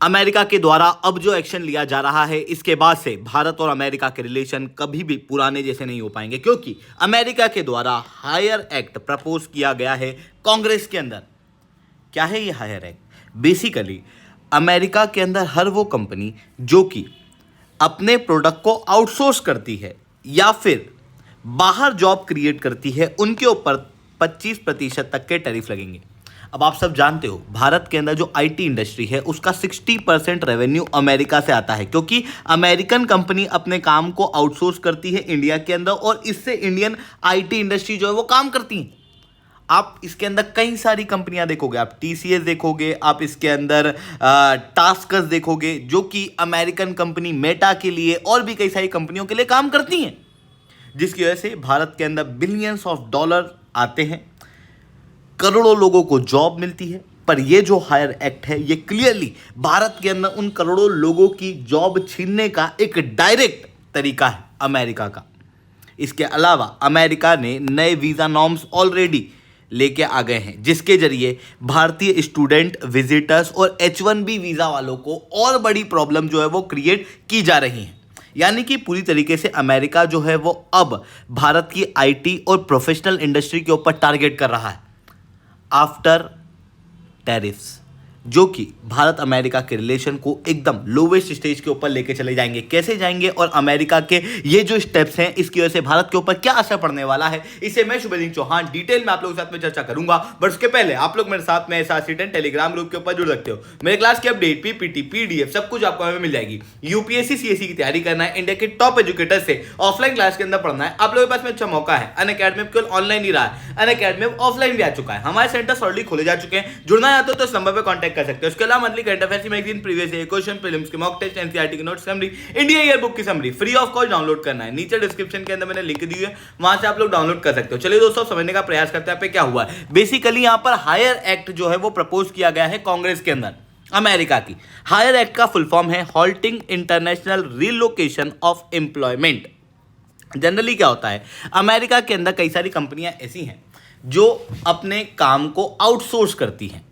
America के द्वारा अब जो एक्शन लिया जा रहा है, इसके बाद से भारत और अमेरिका के रिलेशन कभी भी पुराने जैसे नहीं हो पाएंगे, क्योंकि अमेरिका के द्वारा हायर एक्ट प्रपोज किया गया है कांग्रेस के अंदर। क्या है ये हायर एक्ट? बेसिकली अमेरिका के अंदर हर वो कंपनी जो कि अपने प्रोडक्ट को आउटसोर्स करती है या फिर बाहर जॉब क्रिएट करती है, उनके ऊपर 25% तक के टैरिफ लगेंगे। अब आप सब जानते हो भारत के अंदर जो आईटी इंडस्ट्री है उसका 60% रेवेन्यू अमेरिका से आता है, क्योंकि अमेरिकन कंपनी अपने काम को आउटसोर्स करती है इंडिया के अंदर और इससे इंडियन आईटी इंडस्ट्री जो है वो काम करती है। आप इसके अंदर कई सारी कंपनियां देखोगे, आप टीसीएस देखोगे, आप इसके अंदर टास्कस देखोगे जो कि अमेरिकन कंपनी मेटा के लिए और भी कई सारी कंपनियों के लिए काम करती हैं, जिसकी वजह से भारत के अंदर बिलियंस ऑफ डॉलर आते हैं, करोड़ों लोगों को जॉब मिलती है। पर ये जो हायर एक्ट है ये क्लियरली भारत के अंदर उन करोड़ों लोगों की जॉब छीनने का एक डायरेक्ट तरीका है अमेरिका का। इसके अलावा अमेरिका ने नए वीज़ा नॉर्म्स ऑलरेडी लेके आ गए हैं, जिसके जरिए भारतीय स्टूडेंट, विजिटर्स और H1B वीज़ा वालों को और बड़ी प्रॉब्लम जो है वो क्रिएट की जा रही है। यानी कि पूरी तरीके से अमेरिका जो है वो अब भारत की आईटी और प्रोफेशनल इंडस्ट्री के ऊपर टारगेट कर रहा है आफ्टर टैरिफ्स, जो कि भारत अमेरिका के रिलेशन को एकदम लोवेस्ट स्टेज के ऊपर लेके चले जाएंगे। कैसे जाएंगे और अमेरिका के ये जो स्टेप्स हैं इसकी वजह से भारत के ऊपर क्या असर पड़ने वाला है, इसे मैं शुभेंदु चौहान डिटेल में आप लोगों के साथ में चर्चा करूंगा। बट उसके पहले आप लोग मेरे साथ में SRC10 टेलीग्राम ग्रुप के ऊपर जुड़ सकते हो। मेरे क्लास की अपडेट, पीपीटी, पीडीएफ सब कुछ आपको हमें मिल जाएगी। यूपीएससी सीएससी की तैयारी करना है, इंडिया के टॉप एजुकेटर से ऑफलाइन क्लास के अंदर पढ़ना है, आप लोगों के पास में अच्छा मौका है। अनअकैडमी केवल ऑनलाइन ही रहा है, अनअकैडमी ऑफलाइन भी आ चुका है। हमारे सेंटर्स ऑलरेडी खोले जा चुके हैं। जुड़ना चाहते हो तो इस नंबर पर कॉन्टैक्ट कर सकते हो। उसके अलावा monthly current affairs magazine, previous year question, prelims के मॉक टेस्ट, एनसीईआरटी की note summary, India year book की summary free of cost download करना है। नीचे डिस्क्रिप्शन के अंदर मैंने लिंक दी है, वहां से आप लोग डाउनलोड कर सकते हो। चलिए दोस्तों समझने का प्रयास करते हैं पे क्या हुआ है। बेसिकली यहां पर हायर एक्ट जो है वो प्रपोज किया गया है कांग्रेस के अंदर अमेरिका की। हायर एक्ट का फुल फॉर्म है halting international relocation of employment. Generally क्या होता है, अमेरिका के अंदर कई सारी कंपनियां ऐसी हैं जो अपने काम को आउटसोर्स करती हैं,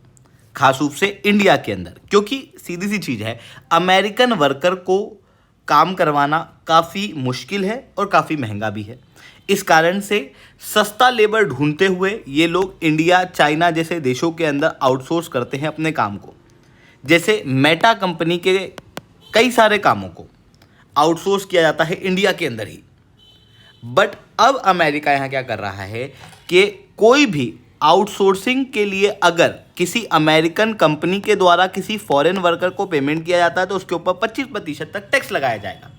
खास रूप से इंडिया के अंदर, क्योंकि सीधी सी चीज़ है अमेरिकन वर्कर को काम करवाना काफ़ी मुश्किल है और काफ़ी महंगा भी है। इस कारण से सस्ता लेबर ढूंढते हुए ये लोग इंडिया, चाइना जैसे देशों के अंदर आउटसोर्स करते हैं अपने काम को। जैसे मेटा कंपनी के कई सारे कामों को आउटसोर्स किया जाता है इंडिया के अंदर ही। बट अब अमेरिका यहाँ क्या कर रहा है कि कोई भी आउटसोर्सिंग के लिए अगर किसी अमेरिकन कंपनी के द्वारा किसी फॉरेन वर्कर को पेमेंट किया जाता है तो उसके ऊपर 25% तक टैक्स लगाया जाएगा।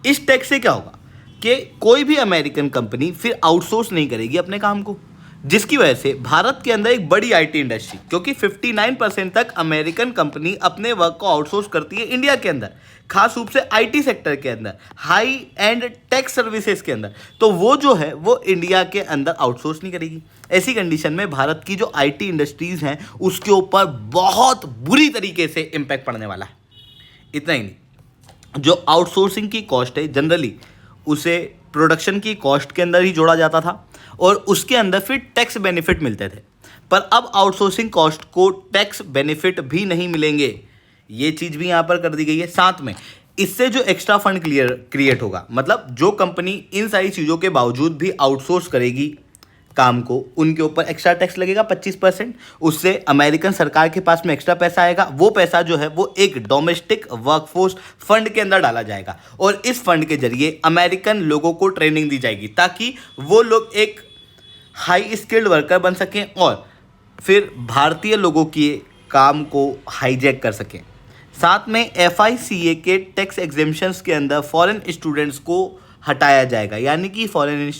इस टैक्स से क्या होगा कि कोई भी अमेरिकन कंपनी फिर आउटसोर्स नहीं करेगी अपने काम को, जिसकी वजह से भारत के अंदर एक बड़ी आईटी इंडस्ट्री, क्योंकि 59% तक अमेरिकन कंपनी अपने वर्क को आउटसोर्स करती है इंडिया के अंदर, खास रूप से आईटी सेक्टर के अंदर, हाई एंड टेक सर्विसेज के अंदर, तो वो जो है वो इंडिया के अंदर आउटसोर्स नहीं करेगी। ऐसी कंडीशन में भारत की जो आईटी इंडस्ट्रीज हैं उसके ऊपर बहुत बुरी तरीके से इम्पैक्ट पड़ने वाला है। इतना ही नहीं, जो आउटसोर्सिंग की कॉस्ट है जनरली उसे प्रोडक्शन की कॉस्ट के अंदर ही जोड़ा जाता था और उसके अंदर फिर टैक्स बेनिफिट मिलते थे। पर अब आउटसोर्सिंग कॉस्ट को टैक्स बेनिफिट भी नहीं मिलेंगे, ये चीज़ भी यहाँ पर कर दी गई है। साथ में इससे जो एक्स्ट्रा फंड क्रिएट होगा, मतलब जो कंपनी इन सारी चीज़ों के बावजूद भी आउटसोर्स करेगी काम को, उनके ऊपर एक्स्ट्रा टैक्स लगेगा 25%। उससे अमेरिकन सरकार के पास में एक्स्ट्रा पैसा आएगा। वो पैसा जो है वो एक डोमेस्टिक वर्कफोर्स फंड के अंदर डाला जाएगा और इस फंड के जरिए अमेरिकन लोगों को ट्रेनिंग दी जाएगी ताकि वो लोग एक हाई स्किल्ड वर्कर बन सकें और फिर भारतीय लोगों के काम को हाईजैक कर सकें। साथ में FICA के टैक्स एग्जेम्पशंस के अंदर फॉरेन स्टूडेंट्स को हटाया जाएगा, यानी कि फॉरेन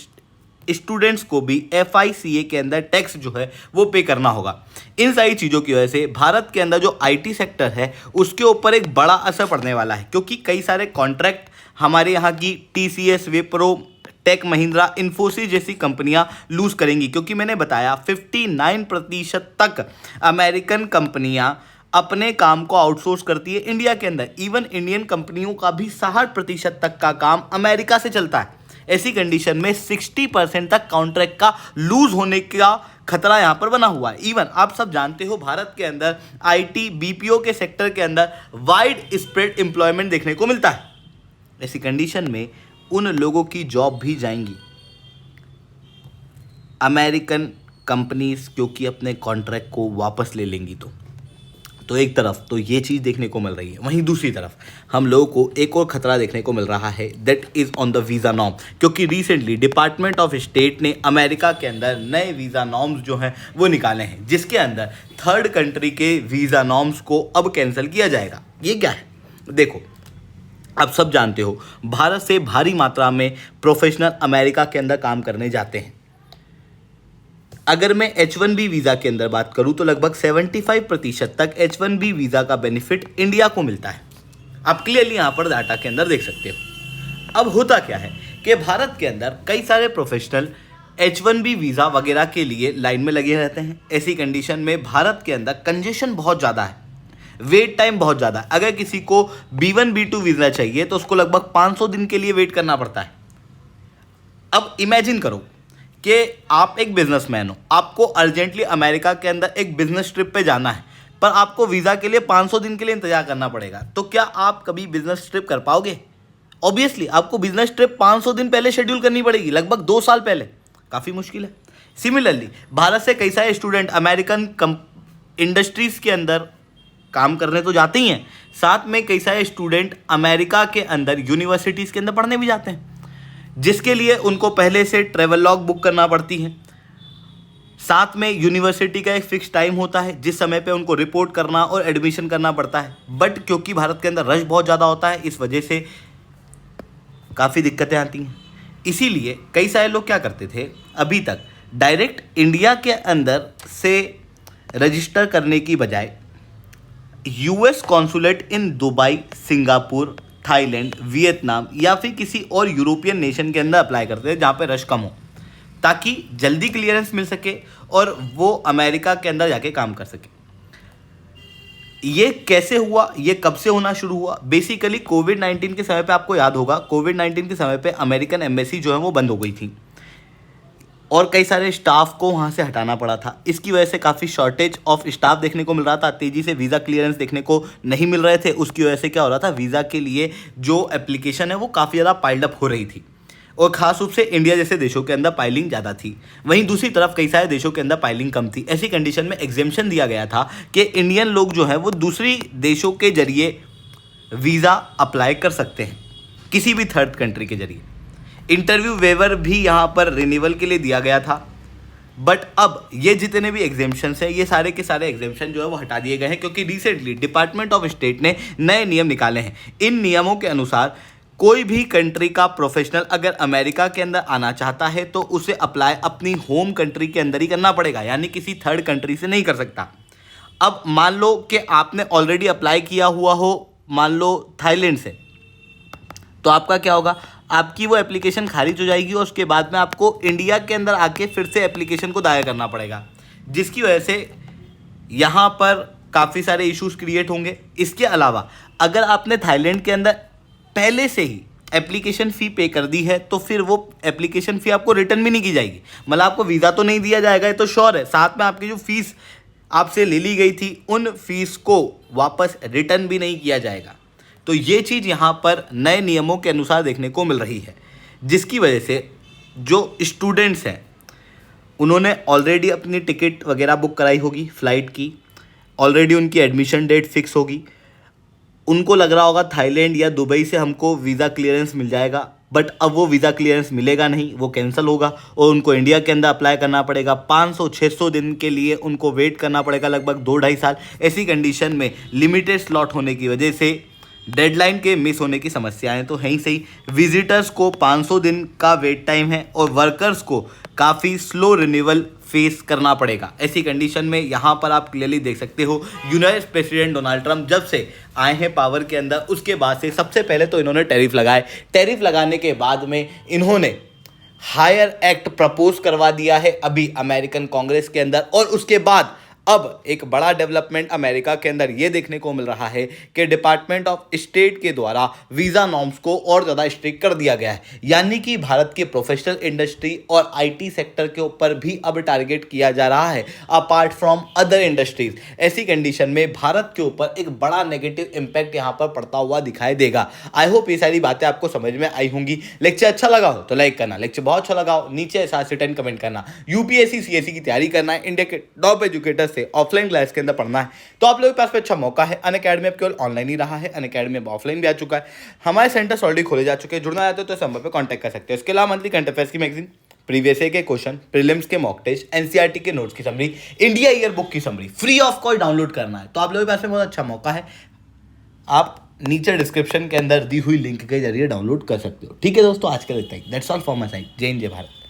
स्टूडेंट्स को भी FICA के अंदर टैक्स जो है वो पे करना होगा। इन सारी चीज़ों की वजह से भारत के अंदर जो आईटी सेक्टर है उसके ऊपर एक बड़ा असर पड़ने वाला है, क्योंकि कई सारे कॉन्ट्रैक्ट हमारे यहाँ की TCS, विप्रो, टेक महिंद्रा, इन्फोसिस जैसी कंपनियां लूज करेंगी, क्योंकि मैंने बताया 59% तक अमेरिकन कंपनियां अपने काम को आउटसोर्स करती है इंडिया के अंदर। इवन इंडियन कंपनियों का भी 60% तक का काम अमेरिका से चलता है। ऐसी कंडीशन में 60% तक कॉन्ट्रैक्ट का लूज होने का खतरा यहाँ पर बना हुआ है। इवन आप सब जानते हो भारत के अंदर आईटी बीपीओ के सेक्टर के अंदर वाइड स्प्रेड एम्प्लॉयमेंट देखने को मिलता है। ऐसी कंडीशन में उन लोगों की जॉब भी जाएंगी। अमेरिकन कंपनीज क्योंकि अपने कॉन्ट्रैक्ट को वापस ले लेंगी तो एक तरफ तो ये चीज़ देखने को मिल रही है, वहीं दूसरी तरफ हम लोगों को एक और खतरा देखने को मिल रहा है, that is on the visa norm. क्योंकि रिसेंटली डिपार्टमेंट ऑफ स्टेट ने अमेरिका के अंदर नए वीज़ा नॉर्म्स जो हैं वो निकाले हैं, जिसके अंदर थर्ड कंट्री के वीज़ा नॉर्म्स को अब कैंसिल किया जाएगा। ये क्या है? देखो, आप सब जानते हो भारत से भारी मात्रा में प्रोफेशनल अमेरिका के अंदर काम करने जाते हैं। अगर मैं H1B वीज़ा के अंदर बात करूं तो लगभग 75% तक H1B वीज़ा का बेनिफिट इंडिया को मिलता है। आप क्लियरली यहाँ पर डाटा के अंदर देख सकते हो। अब होता क्या है कि भारत के अंदर कई सारे प्रोफेशनल H1B वीज़ा वगैरह के लिए लाइन में लगे रहते हैं। ऐसी कंडीशन में भारत के अंदर कंजेशन बहुत ज़्यादा है, वेट टाइम बहुत ज़्यादा है। अगर किसी को B1 B2 वीज़ा चाहिए तो उसको लगभग 500 दिन के लिए वेट करना पड़ता है। अब इमेजिन करो कि आप एक बिजनेसमैन हो, आपको अर्जेंटली अमेरिका के अंदर एक बिजनेस ट्रिप पे जाना है, पर आपको वीज़ा के लिए 500 दिन के लिए इंतजार करना पड़ेगा। तो क्या आप कभी बिजनेस ट्रिप कर पाओगे? ऑब्वियसली आपको बिजनेस ट्रिप 500 दिन पहले शेड्यूल करनी पड़ेगी, लगभग 2 साल पहले। काफ़ी मुश्किल है। सिमिलरली भारत से कई सारे स्टूडेंट अमेरिकन इंडस्ट्रीज़ के अंदर काम करने तो जाते ही हैं, साथ में कई सारे स्टूडेंट अमेरिका के अंदर यूनिवर्सिटीज़ के अंदर पढ़ने भी जाते हैं, जिसके लिए उनको पहले से ट्रैवल लॉग बुक करना पड़ती है। साथ में यूनिवर्सिटी का एक फिक्स टाइम होता है जिस समय पे उनको रिपोर्ट करना और एडमिशन करना पड़ता है। बट क्योंकि भारत के अंदर रश बहुत ज़्यादा होता है, इस वजह से काफ़ी दिक्कतें आती हैं। इसीलिए कई सारे लोग क्या करते थे, अभी तक डायरेक्ट इंडिया के अंदर से रजिस्टर करने की बजाय US consulate in Dubai, Singapore, Thailand, Vietnam या फिर किसी और यूरोपियन नेशन के अंदर अप्लाई करते हैं जहाँ पे रश कम हो, ताकि जल्दी क्लियरेंस मिल सके और वो अमेरिका के अंदर जाके काम कर सके। ये कैसे हुआ, ये कब से होना शुरू हुआ? बेसिकली कोविड-19 के समय पे आपको याद होगा, कोविड-19 के समय पे अमेरिकन एम्बेसी जो है वो बंद हो गई थी और कई सारे स्टाफ को वहाँ से हटाना पड़ा था। इसकी वजह से काफ़ी शॉर्टेज ऑफ स्टाफ देखने को मिल रहा था, तेज़ी से वीज़ा क्लियरेंस देखने को नहीं मिल रहे थे। उसकी वजह से क्या हो रहा था, वीज़ा के लिए जो एप्लीकेशन है वो काफ़ी ज़्यादा पाइल्ड अप हो रही थी और ख़ास रूप से इंडिया जैसे देशों के अंदर पाइलिंग ज़्यादा थी। वहीं दूसरी तरफ कई सारे देशों के अंदर पाइलिंग कम थी। ऐसी कंडीशन में एग्जेम्पशन दिया गया था कि इंडियन लोग जो हैं वो दूसरी देशों के जरिए वीज़ा अप्लाई कर सकते हैं, किसी भी थर्ड कंट्री के जरिए। इंटरव्यू वेवर भी यहाँ पर रिन्यूअल के लिए दिया गया था। बट अब ये जितने भी एग्जेम्पशंस हैं, ये सारे के सारे एग्जेम्पशन जो है वो हटा दिए गए हैं, क्योंकि रिसेंटली डिपार्टमेंट ऑफ स्टेट ने नए नियम निकाले हैं। इन नियमों के अनुसार कोई भी कंट्री का प्रोफेशनल अगर अमेरिका के अंदर आना चाहता है तो उसे अप्लाई अपनी होम कंट्री के अंदर ही करना पड़ेगा, यानी किसी थर्ड कंट्री से नहीं कर सकता। अब मान लो कि आपने ऑलरेडी अप्लाई किया हुआ हो, मान लो थाईलैंड से, तो आपका क्या होगा, आपकी वो एप्लीकेशन खारिज हो जाएगी और उसके बाद में आपको इंडिया के अंदर आके फिर से एप्लीकेशन को दायर करना पड़ेगा, जिसकी वजह से यहाँ पर काफ़ी सारे इश्यूज क्रिएट होंगे। इसके अलावा अगर आपने थाईलैंड के अंदर पहले से ही एप्लीकेशन फ़ी पे कर दी है तो फिर वो एप्लीकेशन फ़ी आपको रिटर्न भी नहीं की जाएगी। मतलब आपको वीज़ा तो नहीं दिया जाएगा, ये तो श्योर है, साथ में आपकी जो फ़ीस आपसे ले ली गई थी उन फीस को वापस रिटर्न भी नहीं किया जाएगा। तो ये चीज़ यहाँ पर नए नियमों के अनुसार देखने को मिल रही है, जिसकी वजह से जो स्टूडेंट्स हैं उन्होंने ऑलरेडी अपनी टिकट वगैरह बुक कराई होगी फ़्लाइट की, ऑलरेडी उनकी एडमिशन डेट फिक्स होगी, उनको लग रहा होगा थाईलैंड या दुबई से हमको वीज़ा क्लियरेंस मिल जाएगा, बट अब वो वीज़ा क्लियरेंस मिलेगा नहीं, वो कैंसिल होगा और उनको इंडिया के अंदर अप्लाई करना पड़ेगा। 500-600 दिन के लिए उनको वेट करना पड़ेगा, लगभग 2-2.5 साल। ऐसी कंडीशन में लिमिटेड स्लॉट होने की वजह से डेडलाइन के मिस होने की समस्याएं तो हैं ही सही। विजिटर्स को 500 दिन का वेट टाइम है और वर्कर्स को काफ़ी स्लो रिन्यूअल फेस करना पड़ेगा। ऐसी कंडीशन में यहाँ पर आप क्लियरली देख सकते हो, यूएस प्रेसिडेंट डोनाल्ड ट्रंप जब से आए हैं पावर के अंदर, उसके बाद से सबसे पहले तो इन्होंने टैरिफ लगाए। टैरिफ लगाने के बाद में इन्होंने हायर एक्ट प्रपोज करवा दिया है अभी अमेरिकन कांग्रेस के अंदर, और उसके बाद अब एक बड़ा डेवलपमेंट अमेरिका के अंदर ये देखने को मिल रहा है कि डिपार्टमेंट ऑफ स्टेट के द्वारा वीज़ा नॉर्म्स को और ज़्यादा स्ट्रिक्ट कर दिया गया है, यानी कि भारत की प्रोफेशनल इंडस्ट्री और आईटी सेक्टर के ऊपर भी अब टारगेट किया जा रहा है अपार्ट फ्रॉम अदर इंडस्ट्रीज। ऐसी कंडीशन में भारत के ऊपर एक बड़ा नेगेटिव इंपैक्ट यहाँ पर पड़ता हुआ दिखाई देगा। आई होप ये सारी बातें आपको समझ में आई होंगी। लेक्चर अच्छा लगा हो तो लाइक करना, लेक्चर बहुत अच्छा लगा हो नीचे 7 से 10 कमेंट करना। यूपीएससी सीएससी की तैयारी करना है, इंडिया के टॉप एजुकेटर से ऑफलाइन क्लास के अंदर पढ़ना है तो आप लोगों के पास में अच्छा मौका है। अनअकैडमी अब केवल ऑनलाइन ही रहा है, अनअकैडमी अब ऑफलाइन भी आ चुका है। हमारे सेंटर्स ऑलरेडी खोले जा चुके हैं, जुड़ना चाहते हो तो इस नंबर पर कॉन्टैक्ट कर सकते हो। इसके अलावा मंथली करंट अफेयर्स की मैगजीन, प्रीवियस ईयर के क्वेश्चन, प्रीलिम्स के मॉक टेस्ट, एनसीईआरटी के नोट्स की समरी, इंडिया ईयर बुक की summary free of cost download करना है तो आप लोगों के पास में बहुत अच्छा मौका है। आप नीचे डिस्क्रिप्शन के अंदर दी हुई लिंक के जरिए डाउनलोड कर सकते हो। ठीक है दोस्तों, आज के लिए इतना ही। That's all for my side. जय हिंद, जय भारत।